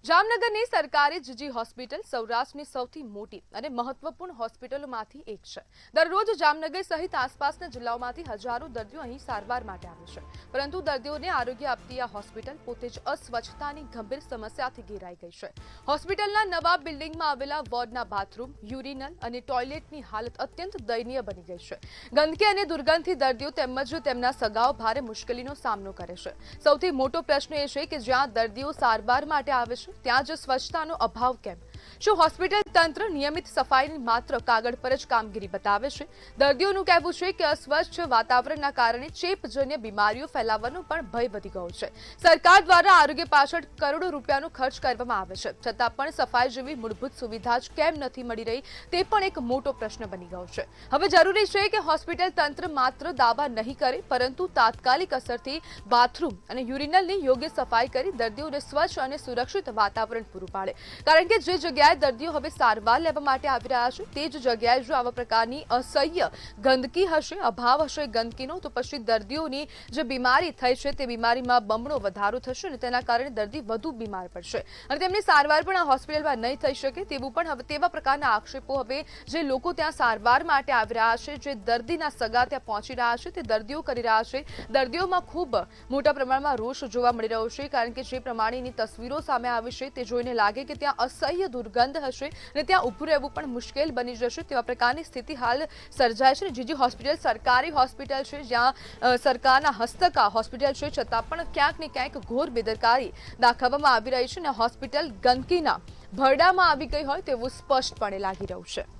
જામનગરની સરકારી જીજી હોસ્પિટલ સૌરાષ્ટ્રની સૌથી મોટી અને મહત્વપૂર્ણ હોસ્પિટલોમાંથી એક છે। દરરોજ જામનગર સહિત આસપાસના જિલ્લાઓમાંથી હજારો દર્દીઓ અહીં સારવાર માટે આવે છે, પરંતુ દર્દીઓને આરોગ્ય આપતી આ હોસ્પિટલ પોતે જ અસ્વચ્છતાની ગંભીર સમસ્યાથી ઘેરાઈ ગઈ છે। હોસ્પિટલના નવા બિલ્ડિંગમાં આવેલા વોર્ડના બાથરૂમ, યુરિનલ અને ટોયલેટની હાલત અત્યંત દયનીય બની ગઈ છે। ગંદકી અને દુર્ગંધથી દર્દીઓ તેમજ તેમના સગાઓ ભારે મુશ્કેલીનો સામનો કરે છે। સૌથી મોટો પ્રશ્ન એ છે કે જ્યાં દર્દીઓ સારવાર માટે આવે છે ત્યાં જ સ્વચ્છતાનો અભાવ કેમ? શું હોસ્પિટલ તંત્ર નિયમિત સફાઈની માત્ર કાગળ પર જ કામગીરી બતાવે છે? દર્દીઓનું કહેવું છે કે અસ્વચ્છ વાતાવરણના કારણે ચેપજન્ય બીમારીઓ ફેલાવાનો પણ ભય વધી ગયો છે। સરકાર દ્વારા આરોગ્ય પાછળ કરોડો રૂપિયાનો ખર્ચ કરવામાં આવે છે, છતાં પણ સફાઈ જેવી મૂળભૂત સુવિધા જ કેમ નથી મળી રહી તે પણ એક મોટો પ્રશ્ન બની ગયો છે। હવે જરૂરી છે કે હોસ્પિટલ તંત્ર માત્ર દાવા નહીં કરે, પરંતુ તાત્કાલિક અસરથી બાથરૂમ અને યુરિનલની યોગ્ય સફાઈ કરી દર્દીઓને સ્વચ્છ અને સુરક્ષિત વાતાવરણ પૂરું પાડે, કારણ કે જે જગ્યાએ દર્દીઓ હવે સારવાર લેવા માટે આવી રહ્યા છે તે જ જગ્યાએ જો આવા પ્રકારની અસહ્ય ગંદકી હશે, અભાવ હશે ગંદકીનો, તો પછી દર્દીઓની જે બીમારી થઈ છે તે બીમારીમાં બમણો વધારો થશે અને તેના કારણે દર્દી વધુ બીમાર પડશે અને તેમની સારવાર પણ આ હોસ્પિટલમાં નહીં થઈ શકે તેવું પણ હવે તેવા પ્રકારના આક્ષેપો હવે જે લોકો ત્યાં સારવાર માટે આવી રહ્યા છે, જે દર્દીના સગા ત્યાં પહોંચી રહ્યા છે તે દર્દીઓ કરી રહ્યા છે, દર્દીઓમાં ખૂબ મોટા પ્રમાણમાં રોષ જોવા મળી રહ્યો છે, કારણ કે જે પ્રમાણેની તસવીરો સામે આવી છે તે જોઈને લાગે કે ત્યાં અસહ્ય દુર્ગંધ હશે અને ત્યાં ઊભું રહેવું પણ મુશ્કેલ બની જશે તેવા પ્રકારની સ્થિતિ હાલ સર્જાય છે। જીજી હોસ્પિટલ સરકારી હોસ્પિટલ છે, જ્યાં સરકારના હસ્તક આ હોસ્પિટલ છે, છતાં પણ ક્યાંક ને ક્યાંક ઘોર બેદરકારી દાખવવામાં આવી રહી છે અને હોસ્પિટલ ગંદકીના ભરડામાં આવી ગઈ હોય તેવું સ્પષ્ટપણે લાગી રહ્યું છે।